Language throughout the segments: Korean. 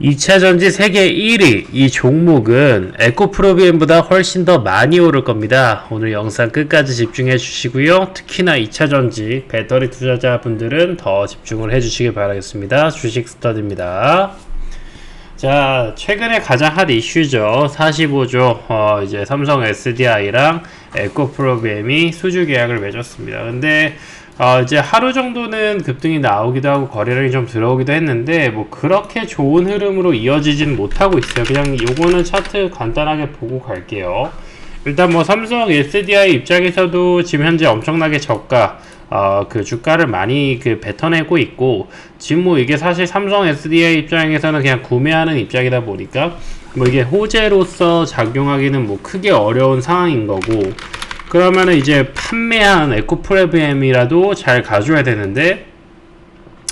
2차전지 세계 1위 이 종목은 에코프로비엠보다 훨씬 더 많이 오를 겁니다. 오늘 영상 끝까지 집중해 주시고요. 특히나 2차전지 배터리 투자자분들은 더 집중을 해 주시길 바라겠습니다. 주식 스터디입니다. 자, 최근에 가장 핫 이슈죠. 45조 이제 삼성 SDI랑 에코프로비엠이 수주 계약을 맺었습니다. 근데 이제 하루 정도는 급등이 나오기도 하고 거래량이 좀 들어오기도 했는데 뭐 그렇게 좋은 흐름으로 이어지진 못하고 있어요. 그냥 요거는 차트 간단하게 보고 갈게요. 일단 뭐 삼성 SDI 입장에서도 지금 현재 엄청나게 저가 그 주가를 많이 뱉어내고 있고, 지금 뭐 이게 사실 삼성 SDI 입장에서는 그냥 구매하는 입장이다 보니까 뭐 이게 호재로서 작용하기는 뭐 크게 어려운 상황인 거고, 그러면은 이제 판매한 에코프로비엠이라도 잘 가져야 되는데,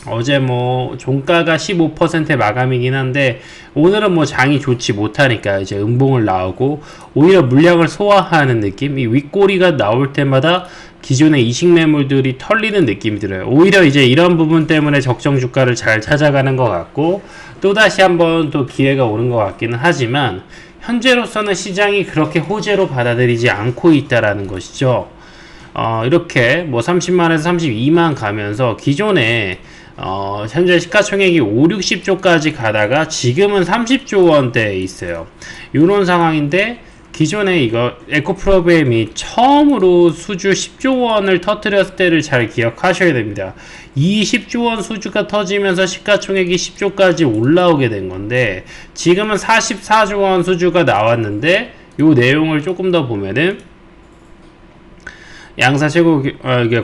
어제 뭐 종가가 15% 마감이긴 한데 오늘은 뭐 장이 좋지 못하니까 이제 음봉을 나오고 오히려 물량을 소화하는 느낌, 이 윗꼬리가 나올 때마다 기존의 이식 매물들이 털리는 느낌이 들어요. 오히려 이제 이런 부분 때문에 적정 주가를 잘 찾아가는 것 같고, 또다시 한번 또 기회가 오는 것 같기는 하지만 현재로서는 시장이 그렇게 호재로 받아들이지 않고 있다라는 것이죠. 이렇게 뭐 30만에서 32만 가면서 기존에 현재 시가총액이 5, 60조까지 가다가 지금은 30조 원대에 있어요. 이런 상황인데, 기존에 이거 에코프로비엠이 처음으로 수주 10조 원을 터뜨렸을 때를 잘 기억하셔야 됩니다. 이 10조 원 수주가 터지면서 시가총액이 10조까지 올라오게 된 건데, 지금은 44조 원 수주가 나왔는데, 요 내용을 조금 더 보면은 양사 최고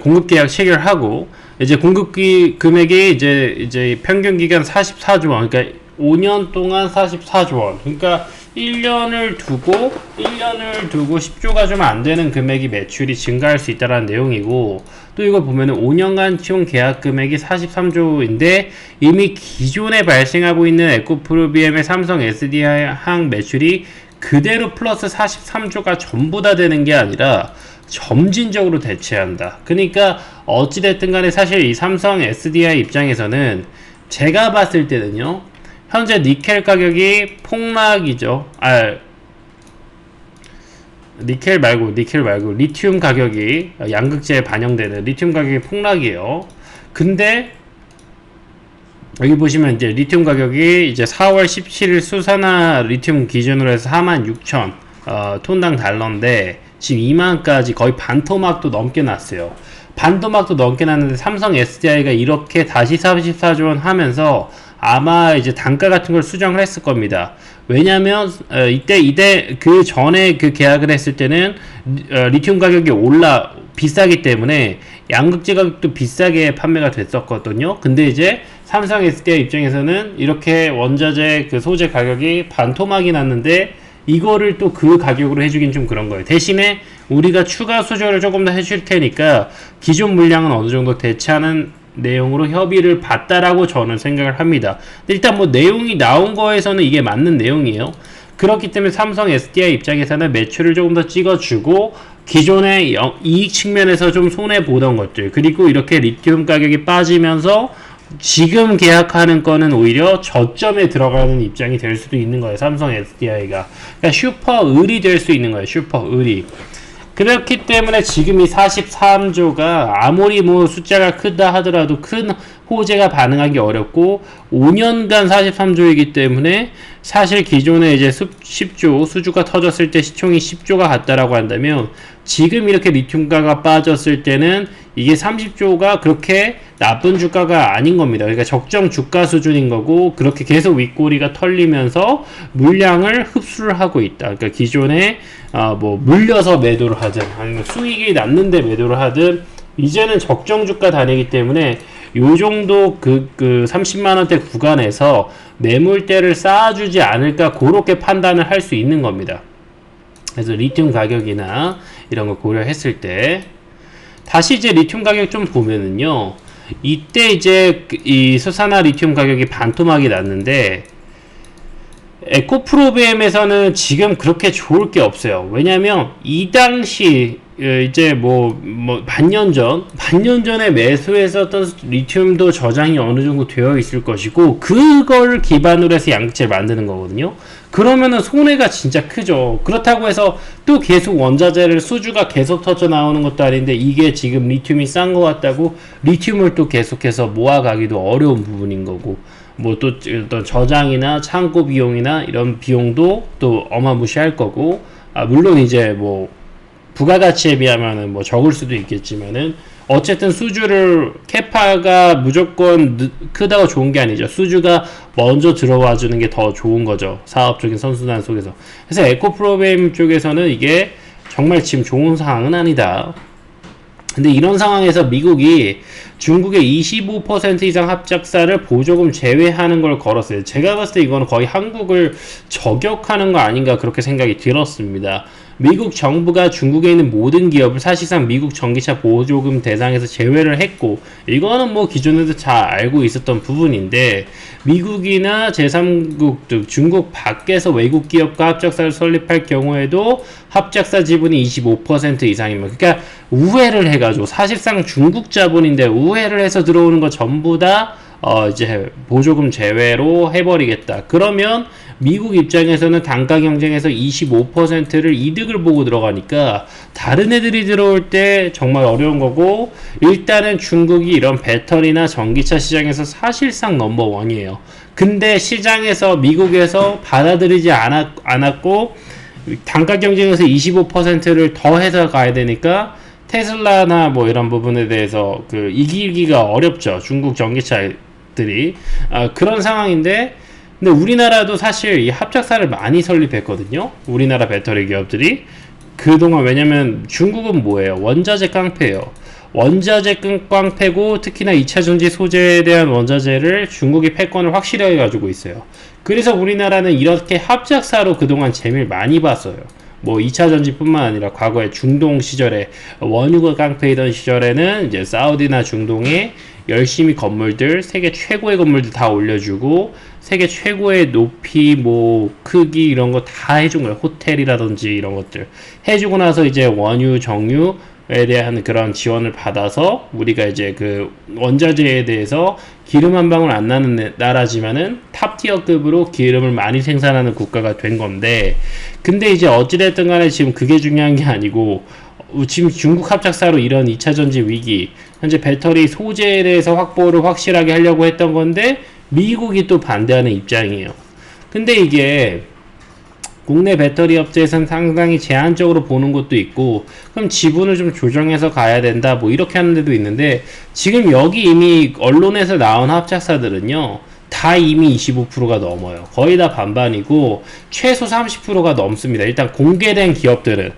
공급 계약 체결하고 이제 공급 금액이 이제 평균 기간 44조 원, 그러니까 5년 동안 44조 원, 그러니까 1년을 두고 10조가 좀 안 되는 금액이 매출이 증가할 수 있다는 내용이고, 또 이걸 보면은 5년간 총 계약 금액이 43조인데 이미 기존에 발생하고 있는 에코프로비엠의 삼성 SDI 항 매출이 그대로 플러스 43조가 전부 다 되는 게 아니라 점진적으로 대체한다. 그러니까 어찌됐든 간에 사실 이 삼성 SDI 입장에서는 제가 봤을 때는요, 현재 니켈 가격이 폭락이죠. 니켈 말고 리튬 가격이 양극재에 반영되는 리튬 가격이 폭락이에요. 근데 여기 보시면 이제 리튬 가격이 이제 4월 17일 수산화 리튬 기준으로 해서 46,000 톤당 달러인데 지금 2만까지 거의 반토막도 넘게 났어요. 반토막도 넘게 났는데 삼성 SDI가 이렇게 다시 44조 원 하면서 아마 이제 단가 같은 걸 수정을 했을 겁니다. 왜냐면 이때 그 전에 그 계약을 했을 때는 리튬 가격이 비싸기 때문에 양극재 가격도 비싸게 판매가 됐었거든요. 근데 이제 삼성 SDI 입장에서는 이렇게 원자재 그 소재 가격이 반토막이 났는데 이거를 또 그 가격으로 해주긴 좀 그런 거예요. 대신에 우리가 추가 수주를 조금 더 해줄 테니까 기존 물량은 어느 정도 대체하는 내용으로 협의를 봤다라고 저는 생각을 합니다. 일단 뭐 내용이 나온 거에서는 이게 맞는 내용이에요. 그렇기 때문에 삼성 SDI 입장에서는 매출을 조금 더 찍어주고 기존의 이익 측면에서 좀 손해 보던 것들, 그리고 이렇게 리튬 가격이 빠지면서 지금 계약하는 거는 오히려 저점에 들어가는 입장이 될 수도 있는 거예요. 삼성 SDI가 그러니까 슈퍼 을이 될 수 있는 거예요. 슈퍼 을이. 그렇기 때문에 지금 이 43조가 아무리 뭐 숫자가 크다 하더라도 큰 호재가 반응하기 어렵고, 5년간 43조이기 때문에 사실 기존에 이제 10조 수주가 터졌을 때 시총이 10조가 갔다라고 한다면 지금 이렇게 리튬가가 빠졌을 때는 이게 30조가 그렇게 나쁜 주가가 아닌 겁니다. 그러니까 적정 주가 수준인 거고, 그렇게 계속 윗꼬리가 털리면서 물량을 흡수를 하고 있다. 그러니까 기존에 뭐 물려서 매도를 하든 아니면 수익이 났는데 매도를 하든 이제는 적정 주가 단위이기 때문에 요 정도 그 30만원대 구간에서 매물대를 쌓아주지 않을까, 그렇게 판단을 할 수 있는 겁니다. 그래서 리튬 가격이나 이런 거 고려했을 때 다시 이제 리튬 가격 좀 보면은요, 이때 이제 이 수산화 리튬 가격이 반토막이 났는데 에코프로비엠에서는 지금 그렇게 좋을 게 없어요. 왜냐면 이 당시 이제 반년 전에 매수했었던 리튬도 저장이 어느 정도 되어 있을 것이고, 그걸 기반으로 해서 양극재를 만드는 거거든요. 그러면은 손해가 진짜 크죠. 그렇다고 해서 또 계속 원자재를 수주가 계속 터져 나오는 것도 아닌데, 이게 지금 리튬이 싼 것 같다고 리튬을 또 계속해서 모아가기도 어려운 부분인 거고, 뭐 또 어떤 저장이나 창고 비용이나 이런 비용도 또 어마무시할 거고, 물론 이제 뭐 부가가치에 비하면은 뭐 적을 수도 있겠지만은, 어쨌든 수주를 캐파가 무조건 크다고 좋은 게 아니죠. 수주가 먼저 들어와 주는 게 더 좋은 거죠, 사업적인 선순환 속에서. 그래서 에코프로그램 쪽에서는 이게 정말 지금 좋은 상황은 아니다. 근데 이런 상황에서 미국이 중국의 25% 이상 합작사를 보조금 제외하는 걸 걸었어요. 제가 봤을 때 이거는 거의 한국을 저격하는 거 아닌가, 그렇게 생각이 들었습니다. 미국 정부가 중국에 있는 모든 기업을 사실상 미국 전기차 보조금 대상에서 제외를 했고, 이거는 뭐 기존에도 잘 알고 있었던 부분인데, 미국이나 제3국 등 중국 밖에서 외국 기업과 합작사를 설립할 경우에도 합작사 지분이 25% 이상이면, 그러니까 우회를 해가지고 사실상 중국 자본인데 우회를 해서 들어오는 거 전부 다 이제 보조금 제외로 해버리겠다. 그러면 미국 입장에서는 단가 경쟁에서 25%를 이득을 보고 들어가니까 다른 애들이 들어올 때 정말 어려운 거고, 일단은 중국이 이런 배터리나 전기차 시장에서 사실상 넘버원이에요. 근데 시장에서 미국에서 받아들이지 않았고 단가 경쟁에서 25%를 더 해서 가야 되니까 테슬라나 뭐 이런 부분에 대해서 이기기가 어렵죠, 중국 전기차들이. 그런 상황인데, 근데 우리나라도 사실 이 합작사를 많이 설립했거든요, 우리나라 배터리 기업들이 그동안. 왜냐면 중국은 뭐예요? 원자재 깡패예요. 원자재 깡패고, 특히나 2차전지 소재에 대한 원자재를 중국이 패권을 확실하게 가지고 있어요. 그래서 우리나라는 이렇게 합작사로 그동안 재미를 많이 봤어요. 뭐 2차전지 뿐만 아니라 과거에 중동 시절에 원유가 깡패이던 시절에는 이제 사우디나 중동에 열심히 건물들, 세계 최고의 건물들 다 올려주고, 세계 최고의 높이, 뭐 크기 이런 거 다 해준 거예요. 호텔이라든지 이런 것들 해주고 나서 이제 원유, 정유에 대한 그런 지원을 받아서 우리가 이제 그 원자재에 대해서 기름 한 방울 안 나는 나라지만은 탑티어급으로 기름을 많이 생산하는 국가가 된 건데, 근데 이제 어찌됐든 간에 지금 그게 중요한 게 아니고, 지금 중국 합작사로 이런 2차전지 위기, 현재 배터리 소재에 대해서 확보를 확실하게 하려고 했던 건데 미국이 또 반대하는 입장이에요. 근데 이게 국내 배터리 업체에서는 상당히 제한적으로 보는 것도 있고, 그럼 지분을 좀 조정해서 가야 된다, 뭐 이렇게 하는 데도 있는데, 지금 여기 이미 언론에서 나온 합작사들은요 다 이미 25%가 넘어요. 거의 다 반반이고 최소 30%가 넘습니다. 일단 공개된 기업들은,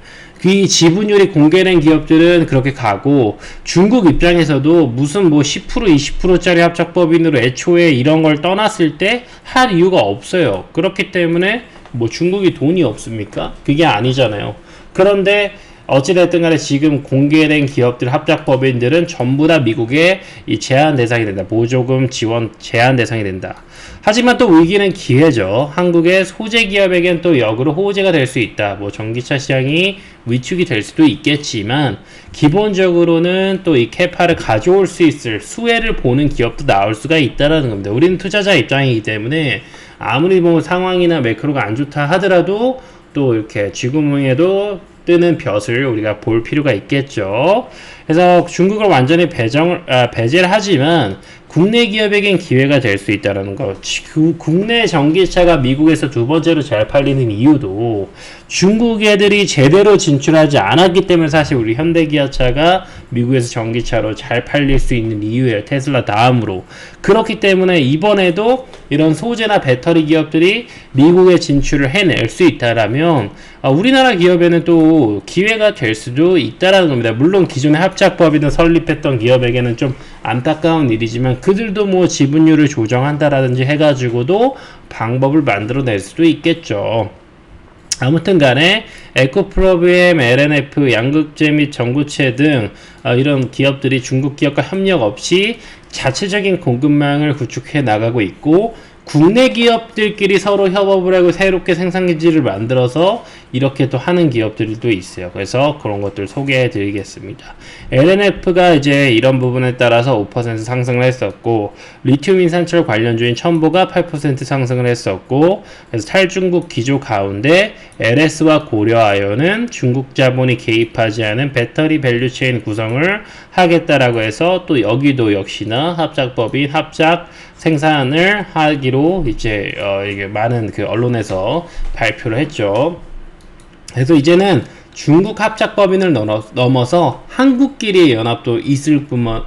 이 지분율이 공개된 기업들은 그렇게 가고, 중국 입장에서도 무슨 뭐 10% 20%짜리 합작법인으로 애초에 이런 걸 떠났을 때 할 이유가 없어요. 그렇기 때문에 뭐 중국이 돈이 없습니까? 그게 아니잖아요. 그런데 어찌됐든 간에 지금 공개된 기업들 합작법인들은 전부 다 미국의 이 제한 대상이 된다. 보조금 지원 제한 대상이 된다. 하지만 또 위기는 기회죠. 한국의 소재 기업에겐 또 역으로 호재가 될 수 있다. 뭐 전기차 시장이 위축이 될 수도 있겠지만, 기본적으로는 또 이 캐파를 가져올 수 있을 수혜를 보는 기업도 나올 수가 있다라는 겁니다. 우리는 투자자 입장이기 때문에 아무리 뭐 상황이나 매크로가 안 좋다 하더라도 또 이렇게 쥐구멍에도 뜨는 볕을 우리가 볼 필요가 있겠죠. 그래서 중국을 완전히 배제를 하지만 국내 기업에겐 기회가 될 수 있다는 거. 국내 전기차가 미국에서 두 번째로 잘 팔리는 이유도 중국 애들이 제대로 진출하지 않았기 때문에 사실 우리 현대기아차가 미국에서 전기차로 잘 팔릴 수 있는 이유예요. 테슬라 다음으로. 그렇기 때문에 이번에도 이런 소재나 배터리 기업들이 미국에 진출을 해낼 수 있다라면 우리나라 기업에는 또 기회가 될 수도 있다라는 겁니다. 물론 기존의 합작법인을 설립했던 기업에게는 좀 안타까운 일이지만, 그들도 뭐 지분율을 조정한다라든지 해가지고도 방법을 만들어낼 수도 있겠죠. 아무튼 간에 에코프로비엠, LNF, 양극재 및 전구체 등 이런 기업들이 중국 기업과 협력 없이 자체적인 공급망을 구축해 나가고 있고, 국내 기업들끼리 서로 협업을 하고 새롭게 생산기지를 만들어서 이렇게 또 하는 기업들이 또 있어요. 그래서 그런 것들 소개해 드리겠습니다. LNF가 이제 이런 부분에 따라서 5% 상승을 했었고, 리튬 인산철 관련주인 첨보가 8% 상승을 했었고, 그래서 탈중국 기조 가운데 LS와 고려아연은 중국 자본이 개입하지 않은 배터리 밸류체인 구성을 하겠다라고 해서 또 여기도 역시나 합작법인 합작 생산을 하기로 이제 이게 많은 그 언론에서 발표를 했죠. 그래서 이제는 중국 합작법인을 넘어서 한국끼리의 연합도 있을 뿐만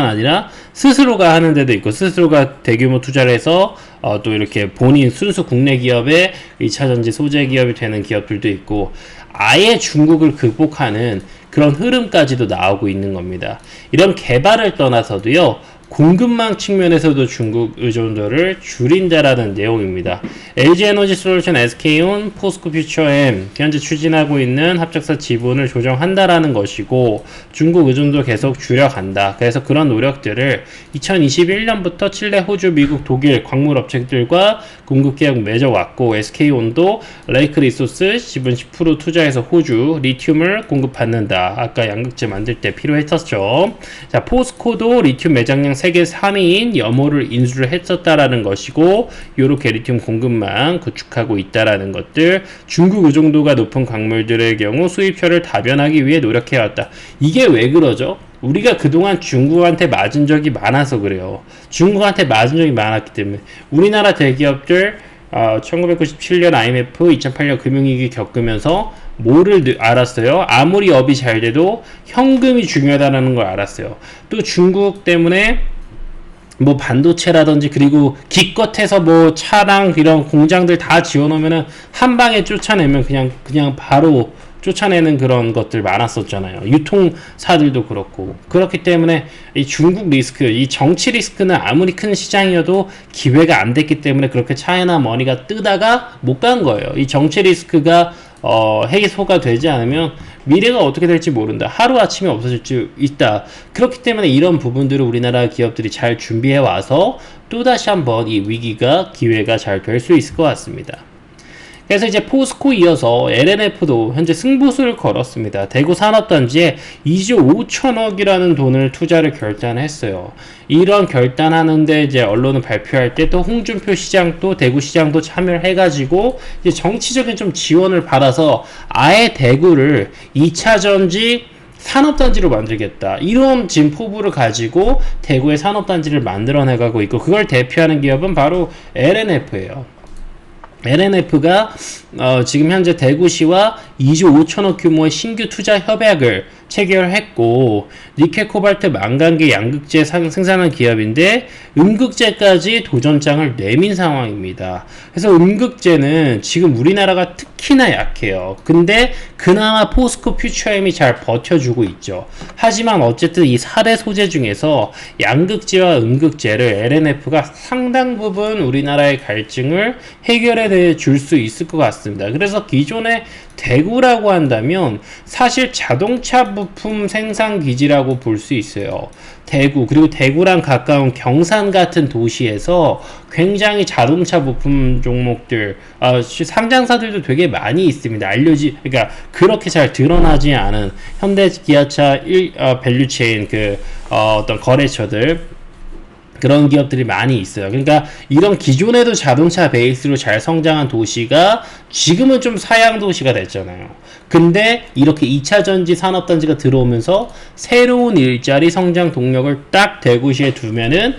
아니라 스스로가 하는 데도 있고, 스스로가 대규모 투자를 해서 또 이렇게 본인 순수 국내 기업의 2차전지 소재 기업이 되는 기업들도 있고, 아예 중국을 극복하는 그런 흐름까지도 나오고 있는 겁니다. 이런 개발을 떠나서도요, 공급망 측면에서도 중국 의존도를 줄인다라는 내용입니다. LG에너지솔루션, SK온, 포스코퓨처엠 현재 추진하고 있는 합작사 지분을 조정한다라는 것이고, 중국 의존도 계속 줄여간다. 그래서 그런 노력들을 2021년부터 칠레, 호주, 미국, 독일 광물업체들과 공급계약 맺어왔고, SK온도 레이크 리소스 지분 10% 투자해서 호주 리튬을 공급받는다. 아까 양극재 만들 때 필요했었죠. 자, 포스코도 리튬 매장량 세계 3위인 염호를 인수를 했었다라는 것이고, 요렇게 리튬 공급망 구축하고 있다라는 것들, 중국 의존도가 높은 광물들의 경우 수입처를 다변하기 위해 노력해왔다. 이게 왜 그러죠? 우리가 그동안 중국한테 맞은 적이 많아서 그래요. 중국한테 맞은 적이 많았기 때문에. 우리나라 대기업들 1997년 IMF, 2008년 금융위기 겪으면서 뭐를 알았어요? 아무리 업이 잘 돼도 현금이 중요하다는 걸 알았어요. 또 중국 때문에 뭐 반도체라든지, 그리고 기껏해서 뭐 차랑 이런 공장들 다 지어놓으면은 한 방에 쫓아내면 그냥 바로 쫓아내는 그런 것들 많았었잖아요. 유통사들도 그렇고. 그렇기 때문에 이 중국 리스크, 이 정치 리스크는 아무리 큰 시장이어도 기회가 안 됐기 때문에 그렇게 차이나 머니가 뜨다가 못 간 거예요. 이 정치 리스크가 해소가 되지 않으면 미래가 어떻게 될지 모른다. 하루아침에 없어질 수 있다. 그렇기 때문에 이런 부분들을 우리나라 기업들이 잘 준비해 와서 또다시 한번 이 위기가 기회가 잘 될 수 있을 것 같습니다. 그래서 이제 포스코 이어서 LNF도 현재 승부수를 걸었습니다. 대구 산업단지에 2조 5천억이라는 돈을 투자를 결단했어요. 이런 결단하는데 이제 언론은 발표할 때 또 홍준표 시장도 대구 시장도 참여를 해가지고 이제 정치적인 좀 지원을 받아서 아예 대구를 2차전지 산업단지로 만들겠다. 이런 지금 포부를 가지고 대구의 산업단지를 만들어내가고 있고, 그걸 대표하는 기업은 바로 LNF예요. LNF가 지금 현재 대구시와 2조 5천억 규모의 신규 투자 협약을 체결했고, 니켈, 코발트, 망간계, 양극재 생산하는 기업인데 음극재까지 도전장을 내민 상황입니다. 그래서 음극재는 지금 우리나라가 특히나 약해요. 근데 그나마 포스코 퓨처엠이 잘 버텨주고 있죠. 하지만 어쨌든 이 4대 소재 중에서 양극재와 음극재를 LNF가 상당 부분 우리나라의 갈증을 해결해 줄 수 있을 것 같습니다. 그래서 기존의 대구라고 한다면 사실 자동차 부품 생산 기지라고 볼 수 있어요. 대구, 그리고 대구랑 가까운 경산 같은 도시에서 굉장히 자동차 부품 종목들, 상장사들도 되게 많이 있습니다. 그러니까 그렇게 잘 드러나지 않은 현대 기아차 밸류체인 어떤 거래처들, 그런 기업들이 많이 있어요. 그러니까 이런 기존에도 자동차 베이스로 잘 성장한 도시가 지금은 좀 사양 도시가 됐잖아요. 근데 이렇게 2차 전지 산업단지가 들어오면서 새로운 일자리 성장 동력을 딱 대구시에 두면은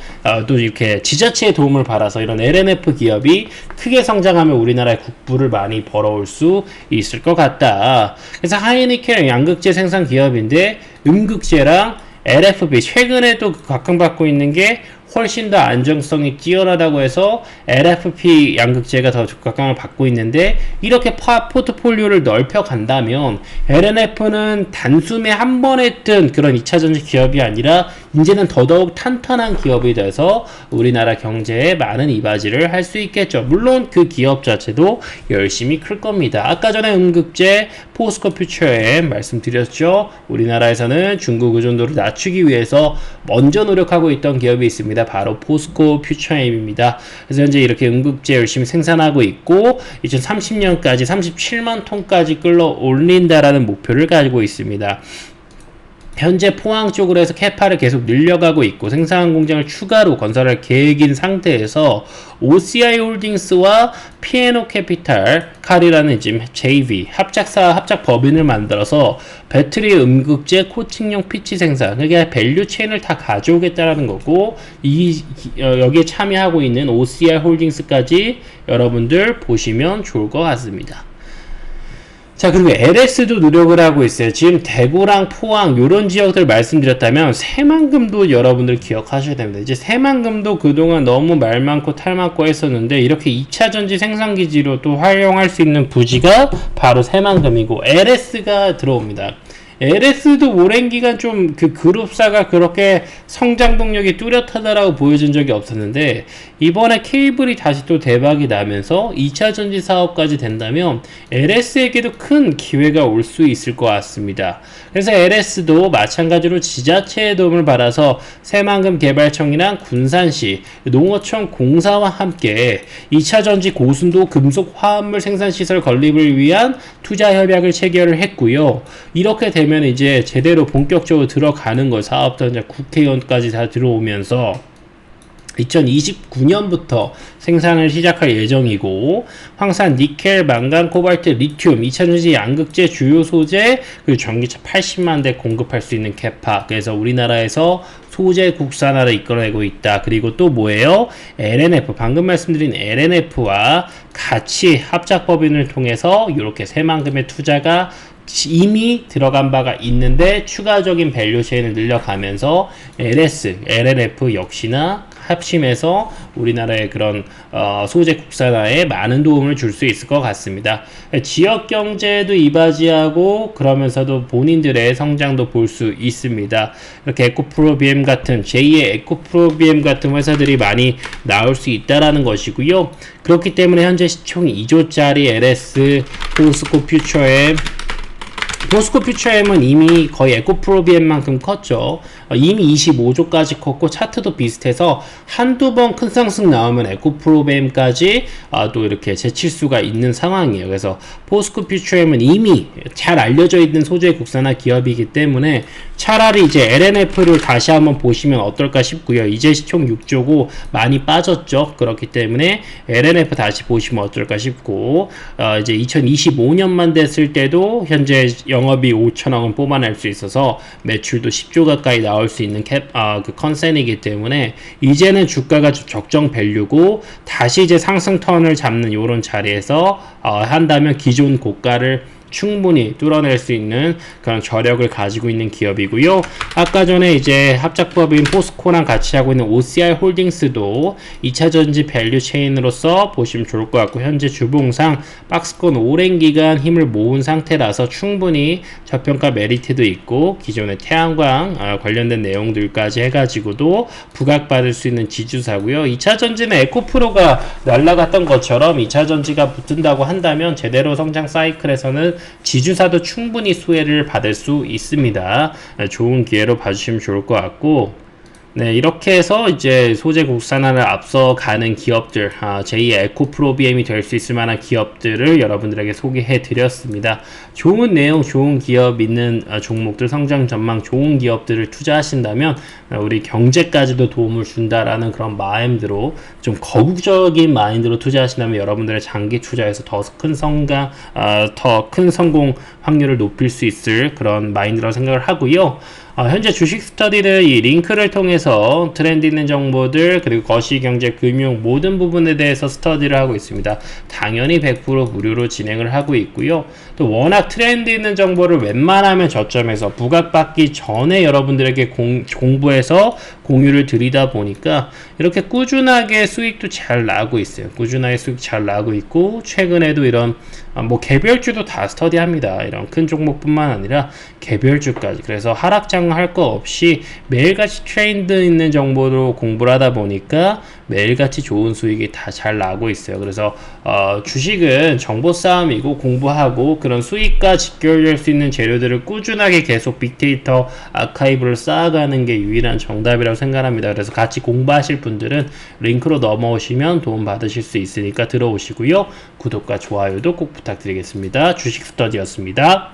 또 이렇게 지자체의 도움을 받아서 이런 LNF 기업이 크게 성장하면 우리나라의 국부를 많이 벌어올 수 있을 것 같다. 그래서 하이니켈 양극재 생산 기업인데 음극재랑 LFP 최근에도 각광받고 있는 게 훨씬 더 안정성이 뛰어나다고 해서 LFP 양극재가 더 각광을 받고 있는데, 이렇게 포트폴리오를 넓혀 간다면 LNF는 단숨에 한 번에 뜬 그런 2차전지 기업이 아니라 이제는 더더욱 탄탄한 기업이 돼서 우리나라 경제에 많은 이바지를 할 수 있겠죠. 물론 그 기업 자체도 열심히 클 겁니다. 아까 전에 음극재, 포스코 퓨처엠 말씀드렸죠. 우리나라에서는 중국 의존도를 낮추기 위해서 먼저 노력하고 있던 기업이 있습니다. 바로 포스코 퓨처엠입니다. 그래서 현재 이렇게 응급제 열심히 생산하고 있고 2030년까지 37만 톤까지 끌어올린다라는 목표를 가지고 있습니다. 현재 포항 쪽으로 해서 캐파를 계속 늘려가고 있고 생산 공장을 추가로 건설할 계획인 상태에서 OCI 홀딩스와 P&O 캐피탈 칼이라는 지금 JV 합작 법인을 만들어서 배터리 음극재 코팅용 피치 생산, 그러니까 밸류 체인을 다 가져오겠다라는 거고 여기에 참여하고 있는 OCI 홀딩스까지 여러분들 보시면 좋을 것 같습니다. 자, 그리고 LS도 노력을 하고 있어요. 지금 대구랑 포항 요런 지역들 말씀드렸다면 새만금도 여러분들 기억하셔야 됩니다. 이제 새만금도 그동안 너무 말 많고 탈 많고 했었는데 이렇게 2차전지 생산기지로 또 활용할 수 있는 부지가 바로 새만금이고 LS가 들어옵니다. LS도 오랜 기간 좀 그 그룹사가 그렇게 성장 동력이 뚜렷하다라고 보여준 적이 없었는데 이번에 케이블이 다시 또 대박이 나면서 2차 전지 사업까지 된다면 LS에게도 큰 기회가 올 수 있을 것 같습니다. 그래서 LS도 마찬가지로 지자체의 도움을 받아서 새만금 개발청이랑 군산시 농어촌 공사와 함께 2차 전지 고순도 금속 화합물 생산 시설 건립을 위한 투자 협약을 체결을 했고요. 이렇게 되면 이제 제대로 본격적으로 들어가는 거 사업도 이제 국회의원까지 다 들어오면서 2029년부터 생산을 시작할 예정이고 황산, 니켈, 망간, 코발트, 리튬, 2차전지 양극재 주요 소재 그리고 전기차 80만 대 공급할 수 있는 캐파. 그래서 우리나라에서 소재 국산화를 이끌어내고 있다. 그리고 또 뭐예요? LNF, 방금 말씀드린 LNF와 같이 합작법인을 통해서 이렇게 새만금의 투자가 이미 들어간 바가 있는데 추가적인 밸류 체인을 늘려가면서 LS, LNF 역시나 합심해서 우리나라의 그런 소재 국산화에 많은 도움을 줄 수 있을 것 같습니다. 지역 경제도 이바지하고 그러면서도 본인들의 성장도 볼 수 있습니다. 이렇게 에코프로비엠 같은 제2의 에코프로비엠 같은 회사들이 많이 나올 수 있다라는 것이고요. 그렇기 때문에 현재 시총 2조짜리 LS, 포스코 퓨처엠 포스코 퓨처엠은 이미 거의 에코프로비엠만큼 컸죠. 이미 25조까지 컸고 차트도 비슷해서 한두 번 큰 상승 나오면 에코프로비엠까지 또 이렇게 제칠 수가 있는 상황이에요. 그래서 포스코 퓨처엠은 이미 잘 알려져 있는 소재 국산화 기업이기 때문에 차라리 이제 LNF를 다시 한번 보시면 어떨까 싶고요. 이제 시총 6조고 많이 빠졌죠. 그렇기 때문에 LNF 다시 보시면 어떨까 싶고 이제 2025년만 됐을 때도 현재 영업이 5천억은 뽑아낼 수 있어서 매출도 10조 가까이 나올 수 있는 그 컨센이기 때문에 이제는 주가가 적정 밸류고 다시 이제 상승 턴을 잡는 이런 자리에서 한다면 기존 고가를 충분히 뚫어낼 수 있는 그런 저력을 가지고 있는 기업이고요. 아까 전에 이제 합작법인 포스코랑 같이 하고 있는 OCI 홀딩스도 2차전지 밸류 체인으로서 보시면 좋을 것 같고 현재 주봉상 박스권 오랜 기간 힘을 모은 상태라서 충분히 저평가 메리트도 있고 기존의 태양광 관련된 내용들까지 해가지고도 부각받을 수 있는 지주사고요. 2차전지는 에코프로가 날라갔던 것처럼 2차전지가 붙은다고 한다면 제대로 성장 사이클에서는 지주사도 충분히 수혜를 받을 수 있습니다. 좋은 기회로 봐주시면 좋을 것 같고 네, 이렇게 해서 이제 소재 국산화를 앞서가는 기업들, 제2의 에코프로비엠이 될 수 있을 만한 기업들을 여러분들에게 소개해 드렸습니다. 좋은 내용, 좋은 기업 있는 종목들, 성장 전망 좋은 기업들을 투자하신다면 우리 경제까지도 도움을 준다라는 그런 마인드로 좀 거국적인 마인드로 투자하신다면 여러분들의 장기 투자에서 더 큰 성장, 더 큰 성공 확률을 높일 수 있을 그런 마인드라고 생각을 하고요. 현재 주식 스터디를 이 링크를 통해서 트렌드 있는 정보들 그리고 거시경제 금융 모든 부분에 대해서 스터디를 하고 있습니다. 당연히 100% 무료로 진행을 하고 있고요. 또 워낙 트렌드 있는 정보를 웬만하면 저점에서 부각받기 전에 여러분들에게 공부해서 공유를 드리다 보니까 이렇게 꾸준하게 수익도 잘 나고 있어요. 꾸준하게 수익 잘 나고 있고 최근에도 이런 뭐 개별주도 다 스터디합니다. 이런 큰 종목뿐만 아니라 개별주까지. 그래서 하락장 할 거 없이 매일같이 트렌드 있는 정보로 공부를 하다 보니까 매일같이 좋은 수익이 다 잘 나고 있어요. 그래서 주식은 정보 싸움이고 공부하고 그런 수익과 직결될 수 있는 재료들을 꾸준하게 계속 빅데이터 아카이브를 쌓아가는 게 유일한 정답이라고 생각합니다. 그래서 같이 공부하실 분들은 링크로 넘어오시면 도움 받으실 수 있으니까 들어오시고요. 구독과 좋아요도 꼭 부탁드리겠습니다. 주식 스터디였습니다.